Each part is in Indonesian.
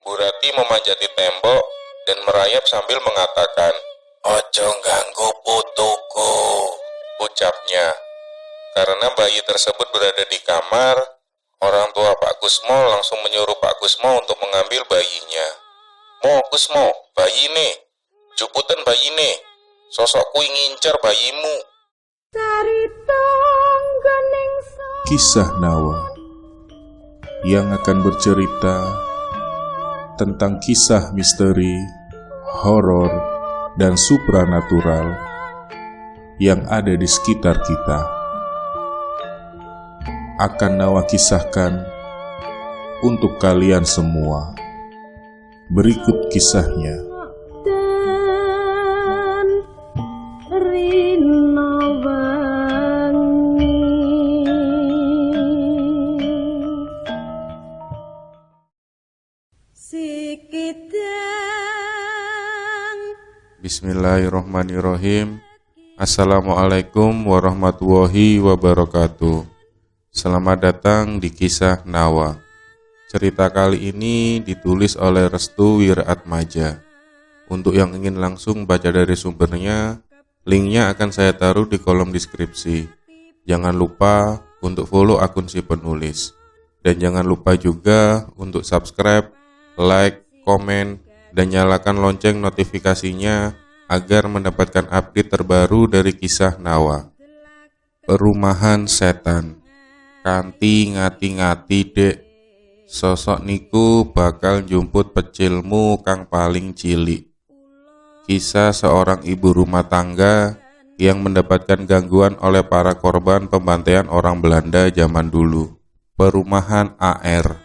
Bu Rati memanjati tembok dan merayap sambil mengatakan, "Ojo ganggu putuku," ucapnya. Karena bayi tersebut berada di kamar, orang tua Pak Kusmo langsung menyuruh Pak Kusmo untuk mengambil bayinya. "Mo Kusmo, bayi nih, juputan bayi nih, sosok kui ngincar bayimu." Kisah Nawa yang akan bercerita tentang kisah misteri, horor, dan supranatural yang ada di sekitar kita. Akan Nawa kisahkan untuk kalian semua. Berikut kisahnya. Bismillahirrahmanirrahim. Assalamualaikum warahmatullahi wabarakatuh. Selamat datang di Kisah Nawa. Cerita kali ini ditulis oleh Restu Wiratmaja. Untuk yang ingin langsung baca dari sumbernya, linknya akan saya taruh di kolom deskripsi. Jangan lupa untuk follow akun si penulis. Dan jangan lupa juga untuk subscribe, like, komen, dan nyalakan lonceng notifikasinya agar mendapatkan update terbaru dari Kisah Nawa. Perumahan Setan. Kanti ngati-ngati dek, sosok niku bakal jumput pecilmu kang paling cilik. Kisah seorang ibu rumah tangga yang mendapatkan gangguan oleh para korban pembantaian orang Belanda zaman dulu. Perumahan AR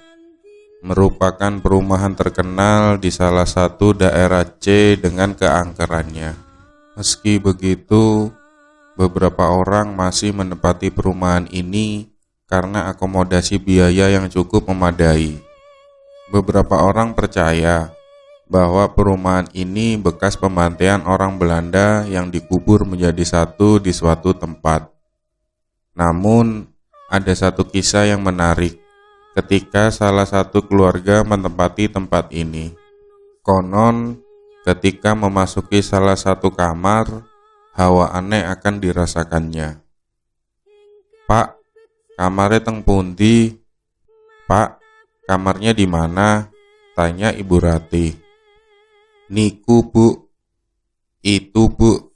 merupakan perumahan terkenal di salah satu daerah C dengan keangkerannya. Meski begitu, beberapa orang masih menempati perumahan ini karena akomodasi biaya yang cukup memadai. Beberapa orang percaya bahwa perumahan ini bekas pembantaian orang Belanda yang dikubur menjadi satu di suatu tempat. Namun, ada satu kisah yang menarik ketika salah satu keluarga menempati tempat ini. Konon, ketika memasuki salah satu kamar, hawa aneh akan dirasakannya. "Pak, kamarnya teng pundi?" "Pak, kamarnya di mana?" tanya Ibu Rati. "Niku, Bu." "Itu, Bu,"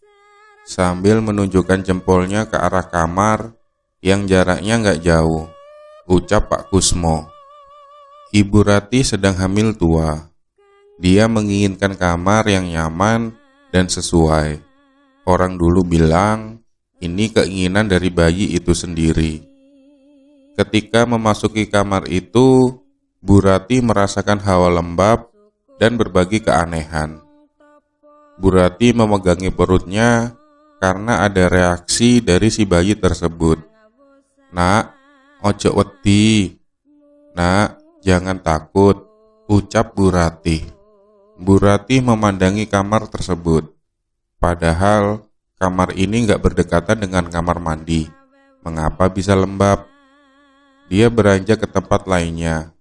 sambil menunjukkan jempolnya ke arah kamar yang jaraknya nggak jauh, ucap Pak Kusmo. Ibu Rati sedang hamil tua. Dia menginginkan kamar yang nyaman dan sesuai. Orang dulu bilang, ini keinginan dari bayi itu sendiri. Ketika memasuki kamar itu, Bu Rati merasakan hawa lembab dan berbagai keanehan. Bu Rati memegangi perutnya karena ada reaksi dari si bayi tersebut. "Nak, ojo wedi. Nak, jangan takut," ucap Bu Rati. Bu Rati memandangi kamar tersebut. Padahal kamar ini nggak berdekatan dengan kamar mandi. Mengapa bisa lembab? Dia beranjak ke tempat lainnya.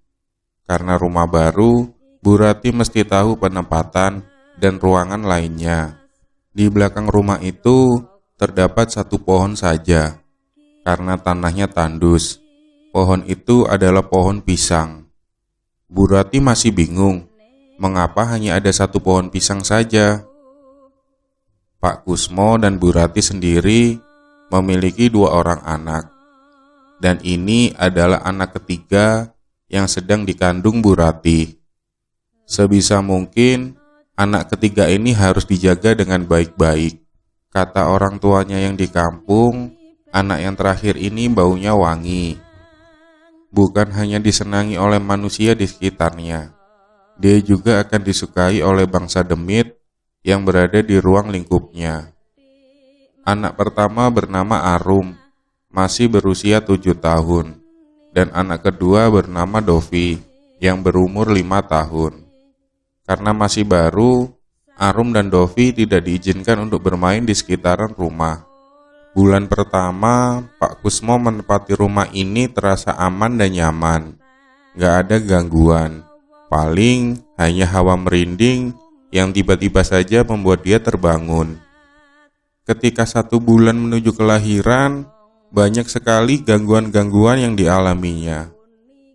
Karena rumah baru, Bu Rati mesti tahu penempatan dan ruangan lainnya. Di belakang rumah itu terdapat satu pohon saja. Karena tanahnya tandus, pohon itu adalah pohon pisang. Bu Rati masih bingung, mengapa hanya ada satu pohon pisang saja. Pak Kusmo dan Bu Rati sendiri memiliki 2 orang anak. Dan ini adalah anak ketiga yang sedang dikandung Bu Rati. Sebisa mungkin, anak ketiga ini harus dijaga dengan baik-baik. Kata orang tuanya yang di kampung, anak yang terakhir ini baunya wangi. Bukan hanya disenangi oleh manusia di sekitarnya, dia juga akan disukai oleh bangsa demit yang berada di ruang lingkupnya. Anak pertama bernama Arum, masih berusia 7 tahun. Dan anak kedua bernama Dovi, yang berumur 5 tahun. Karena masih baru, Arum dan Dovi tidak diizinkan untuk bermain di sekitaran rumah. Bulan pertama, Pak Kusmo menempati rumah ini terasa aman dan nyaman. Gak ada gangguan. Paling hanya hawa merinding yang tiba-tiba saja membuat dia terbangun. Ketika 1 bulan menuju kelahiran, banyak sekali gangguan-gangguan yang dialaminya.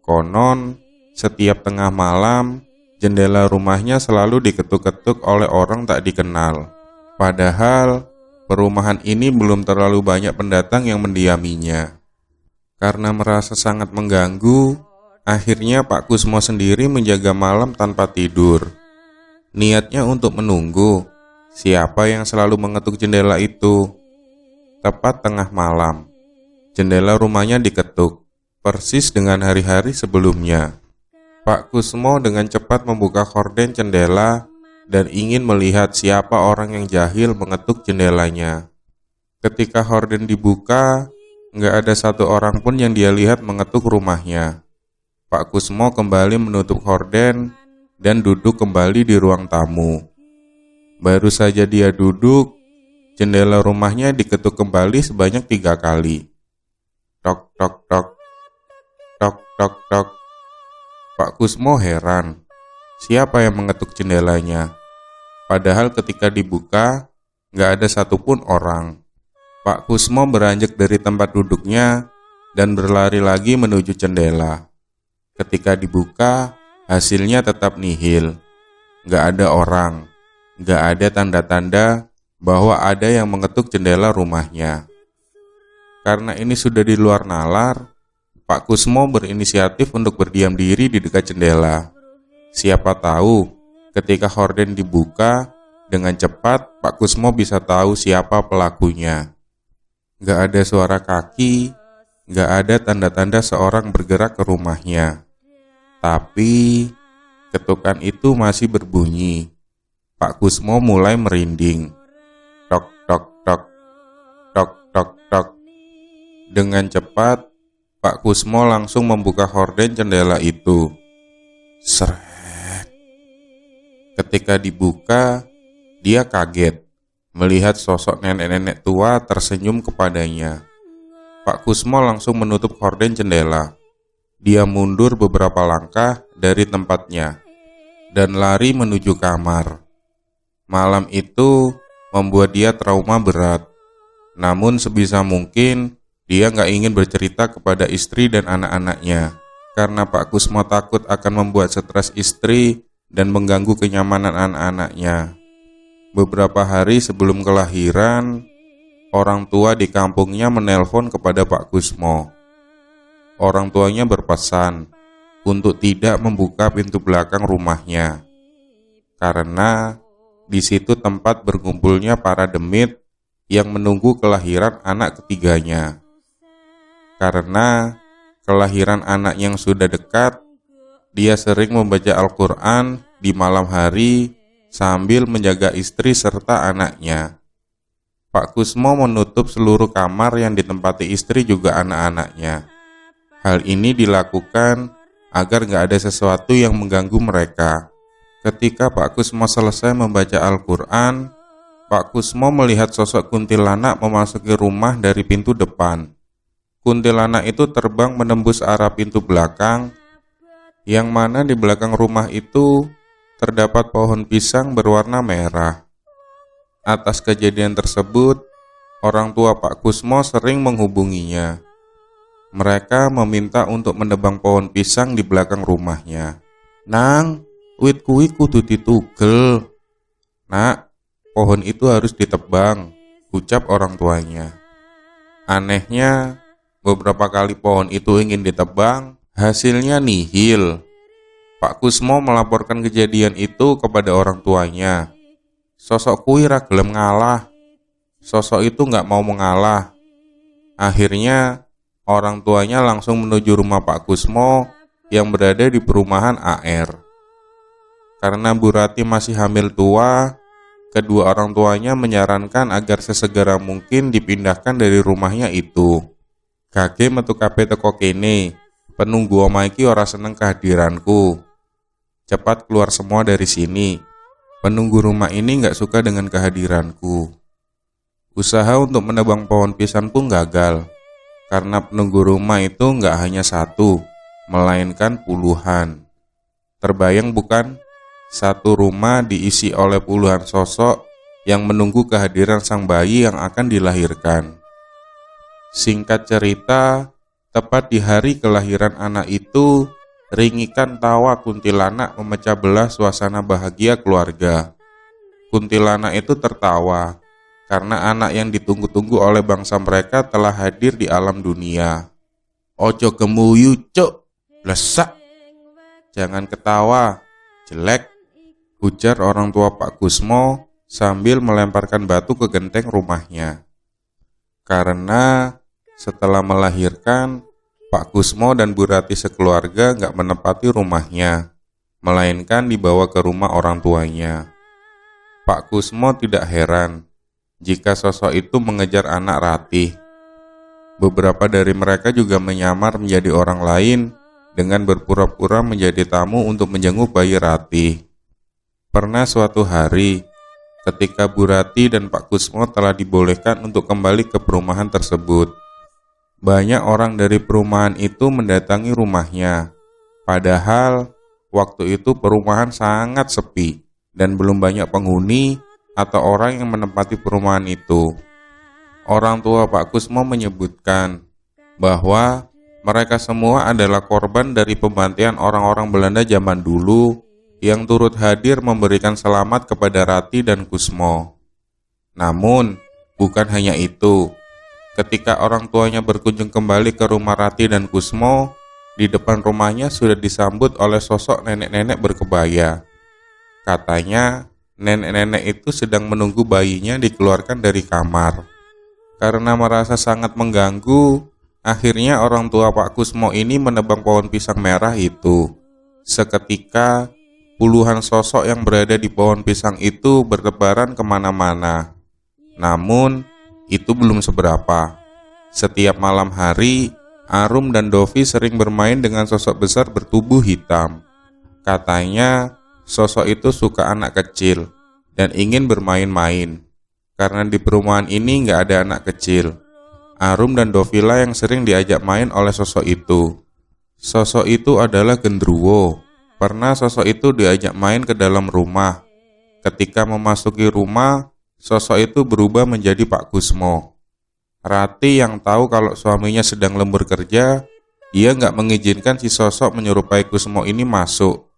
Konon, setiap tengah malam, jendela rumahnya selalu diketuk-ketuk oleh orang tak dikenal. Padahal, perumahan ini belum terlalu banyak pendatang yang mendiaminya. Karena merasa sangat mengganggu, akhirnya Pak Kusmo sendiri menjaga malam tanpa tidur. Niatnya untuk menunggu siapa yang selalu mengetuk jendela itu. Tepat tengah malam, jendela rumahnya diketuk, persis dengan hari-hari sebelumnya. Pak Kusmo dengan cepat membuka gorden jendela dan ingin melihat siapa orang yang jahil mengetuk jendelanya. Ketika gorden dibuka, nggak ada 1 orang pun yang dia lihat mengetuk rumahnya. Pak Kusmo kembali menutup gorden dan duduk kembali di ruang tamu. Baru saja dia duduk, jendela rumahnya diketuk kembali sebanyak 3 kali. Tok tok tok, tok tok tok. Pak Kusmo heran, siapa yang mengetuk jendelanya? Padahal ketika dibuka, nggak ada satupun orang. Pak Kusmo beranjak dari tempat duduknya dan berlari lagi menuju jendela. Ketika dibuka, hasilnya tetap nihil. Nggak ada orang, nggak ada tanda-tanda bahwa ada yang mengetuk jendela rumahnya. Karena ini sudah di luar nalar, Pak Kusmo berinisiatif untuk berdiam diri di dekat jendela. Siapa tahu, ketika gorden dibuka, dengan cepat Pak Kusmo bisa tahu siapa pelakunya. Nggak ada suara kaki, nggak ada tanda-tanda seorang bergerak ke rumahnya. Tapi, ketukan itu masih berbunyi. Pak Kusmo mulai merinding. Tok, tok, tok, tok, tok, tok. Dengan cepat, Pak Kusmo langsung membuka gorden jendela itu. Sret. Ketika dibuka, dia kaget melihat sosok nenek-nenek tua tersenyum kepadanya. Pak Kusmo langsung menutup gorden jendela. Dia mundur beberapa langkah dari tempatnya dan lari menuju kamar. Malam itu membuat dia trauma berat. Namun sebisa mungkin dia nggak ingin bercerita kepada istri dan anak-anaknya, karena Pak Kusmo takut akan membuat stres istri dan mengganggu kenyamanan anak-anaknya. Beberapa hari sebelum kelahiran, orang tua di kampungnya menelpon kepada Pak Kusmo. Orang tuanya berpesan untuk tidak membuka pintu belakang rumahnya, karena di situ tempat berkumpulnya para demit yang menunggu kelahiran anak ketiganya. Karena kelahiran anak yang sudah dekat, dia sering membaca Al-Quran di malam hari sambil menjaga istri serta anaknya. Pak Kusmo menutup seluruh kamar yang ditempati istri juga anak-anaknya. Hal ini dilakukan agar nggak ada sesuatu yang mengganggu mereka. Ketika Pak Kusmo selesai membaca Al-Quran, Pak Kusmo melihat sosok kuntilanak memasuki rumah dari pintu depan. Kuntilanak itu terbang menembus arah pintu belakang, yang mana di belakang rumah itu terdapat pohon pisang berwarna merah. Atas kejadian tersebut, orang tua Pak Kusmo sering menghubunginya. Mereka meminta untuk menebang pohon pisang di belakang rumahnya. Nang, wit kuwi kudu ditugel. Nak, pohon itu harus ditebang, ucap orang tuanya. Anehnya, beberapa kali pohon itu ingin ditebang, hasilnya nihil. Pak Kusmo melaporkan kejadian itu kepada orang tuanya. Sosok kuwi ra gelem ngalah. Sosok itu nggak mau mengalah. Akhirnya, orang tuanya langsung menuju rumah Pak Kusmo yang berada di perumahan AR. Karena Bu Rati masih hamil tua, kedua orang tuanya menyarankan agar sesegera mungkin dipindahkan dari rumahnya itu. Kage metu kabeh teko kene, penunggu omah iki ora seneng kehadiranku. Cepat keluar semua dari sini. Penunggu rumah ini nggak suka dengan kehadiranku. Usaha untuk menebang pohon pisang pun gagal, karena penunggu rumah itu nggak hanya 1, melainkan puluhan. Terbayang bukan? Satu rumah diisi oleh puluhan sosok yang menunggu kehadiran sang bayi yang akan dilahirkan. Singkat cerita, tepat di hari kelahiran anak itu, ringikan tawa kuntilanak memecah belah suasana bahagia keluarga. Kuntilanak itu tertawa karena anak yang ditunggu-tunggu oleh bangsa mereka telah hadir di alam dunia. Ojo gemuyu cuk, lesak. Jangan ketawa, jelek, ujar orang tua Pak Kusmo sambil melemparkan batu ke genteng rumahnya. Karena setelah melahirkan, Pak Kusmo dan Bu Rati sekeluarga gak menempati rumahnya, melainkan dibawa ke rumah orang tuanya. Pak Kusmo tidak heran jika sosok itu mengejar anak Ratih. Beberapa dari mereka juga menyamar menjadi orang lain dengan berpura-pura menjadi tamu untuk menjenguk bayi Ratih. Pernah suatu hari, ketika Bu Rati dan Pak Kusmo telah dibolehkan untuk kembali ke perumahan tersebut, banyak orang dari perumahan itu mendatangi rumahnya. Padahal, waktu itu perumahan sangat sepi dan belum banyak penghuni atau orang yang menempati perumahan itu. Orang tua Pak Kusmo menyebutkan bahwa mereka semua adalah korban dari pembantaian orang-orang Belanda zaman dulu yang turut hadir memberikan selamat kepada Rati dan Kusmo. Namun, bukan hanya itu. Ketika orang tuanya berkunjung kembali ke rumah Rati dan Kusmo, di depan rumahnya sudah disambut oleh sosok nenek-nenek berkebaya. Katanya, nenek-nenek itu sedang menunggu bayinya dikeluarkan dari kamar. Karena merasa sangat mengganggu, akhirnya orang tua Pak Kusmo ini menebang pohon pisang merah itu. Seketika, puluhan sosok yang berada di pohon pisang itu bertebaran kemana-mana. Namun, itu belum seberapa. Setiap malam hari, Arum dan Dovi sering bermain dengan sosok besar bertubuh hitam. Katanya, sosok itu suka anak kecil dan ingin bermain-main. Karena di perumahan ini nggak ada anak kecil, Arum dan Dovila yang sering diajak main oleh sosok itu. Sosok itu adalah Gendruwo. Pernah sosok itu diajak main ke dalam rumah. Ketika memasuki rumah, sosok itu berubah menjadi Pak Kusmo. Rati yang tahu kalau suaminya sedang lembur kerja, dia nggak mengizinkan si sosok menyerupai Kusmo ini masuk.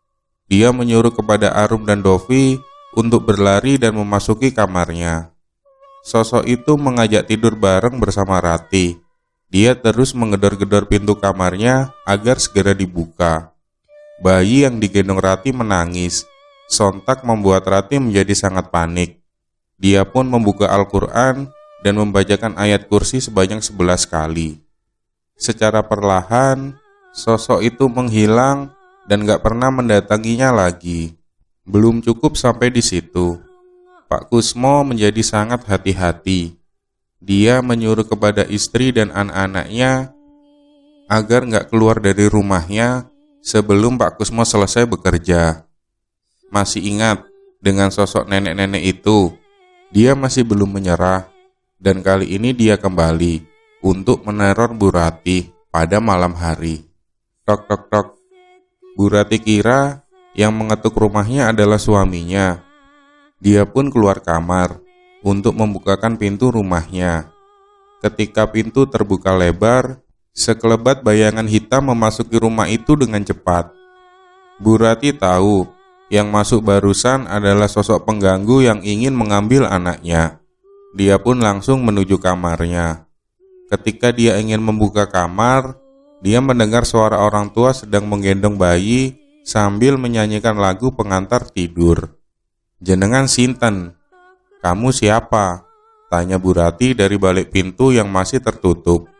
Dia menyuruh kepada Arum dan Dovi untuk berlari dan memasuki kamarnya. Sosok itu mengajak tidur bareng bersama Rati. Dia terus menggedor-gedor pintu kamarnya agar segera dibuka. Bayi yang digendong Rati menangis. Sontak membuat Rati menjadi sangat panik. Dia pun membuka Al-Quran dan membacakan ayat kursi sebanyak 11 kali. Secara perlahan, sosok itu menghilang dan gak pernah mendatanginya lagi. Belum cukup sampai di situ. Pak Kusmo menjadi sangat hati-hati. Dia menyuruh kepada istri dan anak-anaknya agar gak keluar dari rumahnya sebelum Pak Kusmo selesai bekerja. Masih ingat dengan sosok nenek-nenek itu? Dia masih belum menyerah, dan kali ini dia kembali untuk meneror Bu Rati pada malam hari. Tok tok tok. Bu Rati kira yang mengetuk rumahnya adalah suaminya. Dia pun keluar kamar untuk membukakan pintu rumahnya. Ketika pintu terbuka lebar, sekelebat bayangan hitam memasuki rumah itu dengan cepat. Bu Rati tahu yang masuk barusan adalah sosok pengganggu yang ingin mengambil anaknya. Dia pun langsung menuju kamarnya. Ketika dia ingin membuka kamar, dia mendengar suara orang tua sedang menggendong bayi sambil menyanyikan lagu pengantar tidur. "Jenengan sinten? Kamu siapa?" tanya Bu Rati dari balik pintu yang masih tertutup.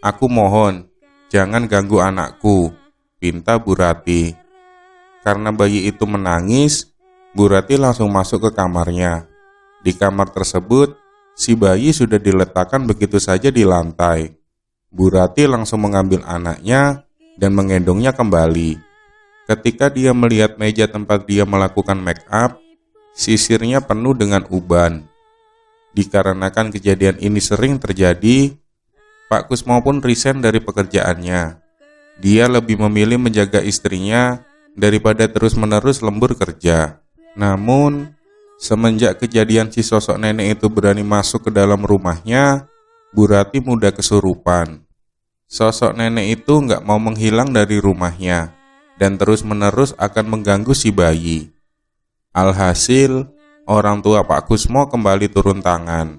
"Aku mohon, jangan ganggu anakku," pinta Bu Rati. Karena bayi itu menangis, Bu Rati langsung masuk ke kamarnya. Di kamar tersebut, si bayi sudah diletakkan begitu saja di lantai. Bu Rati langsung mengambil anaknya dan menggendongnya kembali. Ketika dia melihat meja tempat dia melakukan make up, sisirnya penuh dengan uban. Dikarenakan kejadian ini sering terjadi, Pak Kusmo pun resign dari pekerjaannya. Dia lebih memilih menjaga istrinya daripada terus-menerus lembur kerja. Namun, semenjak kejadian si sosok nenek itu berani masuk ke dalam rumahnya, Bu Rati mudah kesurupan. Sosok nenek itu nggak mau menghilang dari rumahnya dan terus-menerus akan mengganggu si bayi. Alhasil, orang tua Pak Kusmo kembali turun tangan.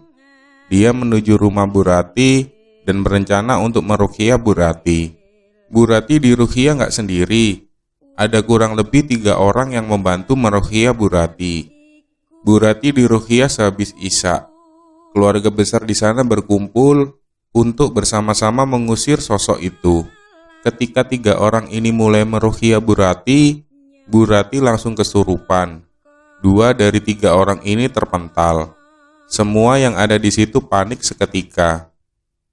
Dia menuju rumah Bu Rati dan berencana untuk meruqyah Bu Rati. Bu Rati diruqyah nggak sendiri. Ada kurang lebih 3 orang yang membantu meruqyah Bu Rati. Bu Rati diruqyah sehabis Isya. Keluarga besar di sana berkumpul untuk bersama-sama mengusir sosok itu. Ketika 3 orang ini mulai meruqyah Bu Rati langsung kesurupan. 2 dari 3 orang ini terpental. Semua yang ada di situ panik seketika.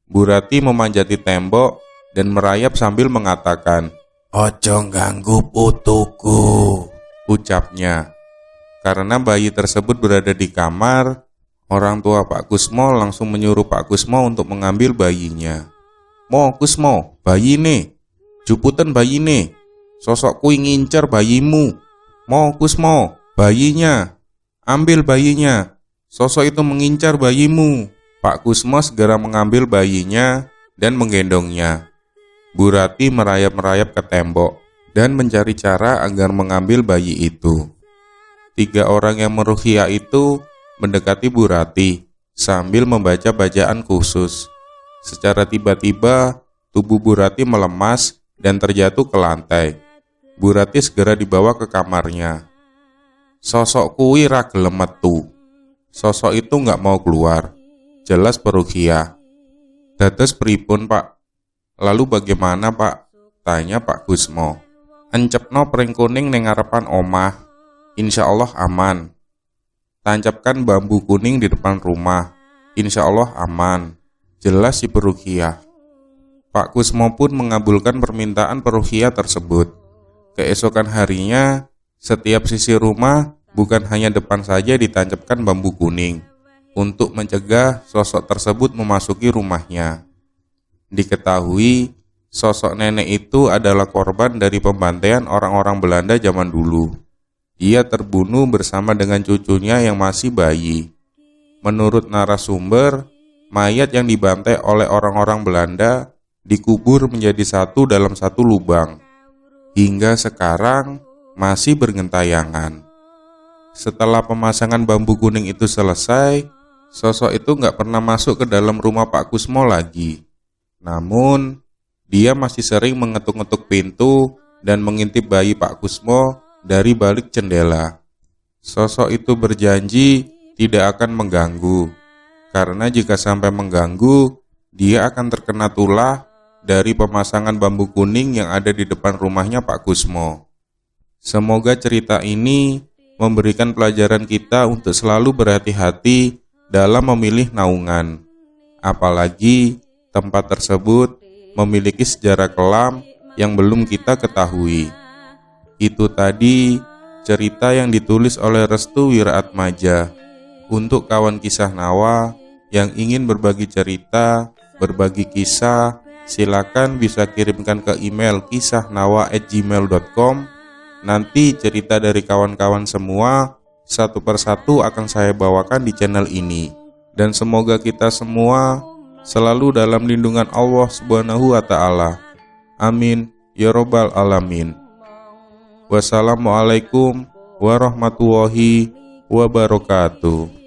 Bu Rati memanjati tembok dan merayap sambil mengatakan, "Ojo ganggu putuku," ucapnya. Karena bayi tersebut berada di kamar, orang tua Pak Kusmo langsung menyuruh Pak Kusmo untuk mengambil bayinya. "Mo Kusmo, bayi nih, juputan bayi nih, sosokku ngincer bayimu. Mo Kusmo, bayinya, ambil bayinya, sosok itu mengincar bayimu." Pak Kusmo segera mengambil bayinya dan menggendongnya. Bu Rati merayap-merayap ke tembok dan mencari cara agar mengambil bayi itu. 3 orang yang meruqyah itu mendekati Bu Rati sambil membaca bacaan khusus. Secara tiba-tiba, tubuh Bu Rati melemas dan terjatuh ke lantai. Bu Rati segera dibawa ke kamarnya. Sosok kuwi ra gelem metu. Sosok itu nggak mau keluar. Jelas peruqyah. "Dados pripun, Pak? Lalu bagaimana, Pak?" tanya Pak Kusmo. "Encepno pring kuning ning ngarepan omah. Insya Allah aman. Tancapkan bambu kuning di depan rumah. Insya Allah aman." Jelas si peruqyah. Pak Kusmo pun mengabulkan permintaan peruqyah tersebut. Keesokan harinya, setiap sisi rumah bukan hanya depan saja ditancapkan bambu kuning untuk mencegah sosok tersebut memasuki rumahnya. Diketahui, sosok nenek itu adalah korban dari pembantaian orang-orang Belanda zaman dulu. Ia terbunuh bersama dengan cucunya yang masih bayi. Menurut narasumber, mayat yang dibantai oleh orang-orang Belanda dikubur menjadi satu dalam satu lubang. Hingga sekarang masih bergentayangan. Setelah pemasangan bambu kuning itu selesai, sosok itu nggak pernah masuk ke dalam rumah Pak Kusmo lagi. Namun, dia masih sering mengetuk-ngetuk pintu dan mengintip bayi Pak Kusmo dari balik jendela. Sosok itu berjanji tidak akan mengganggu, karena jika sampai mengganggu, dia akan terkena tulah dari pemasangan bambu kuning yang ada di depan rumahnya Pak Kusmo. Semoga cerita ini memberikan pelajaran kita untuk selalu berhati-hati dalam memilih naungan. Apalagi tempat tersebut memiliki sejarah kelam yang belum kita ketahui. Itu tadi cerita yang ditulis oleh Restu Wiratmaja. Untuk kawan kisah Nawa yang ingin berbagi cerita, berbagi kisah, silakan bisa kirimkan ke email kisahnawa@gmail.com. Nanti cerita dari kawan-kawan semua satu persatu akan saya bawakan di channel ini. Dan semoga kita semua selalu dalam lindungan Allah Subhanahu wa Ta'ala. Amin ya Robbal Alamin. Wassalamualaikum warahmatullahi wabarakatuh.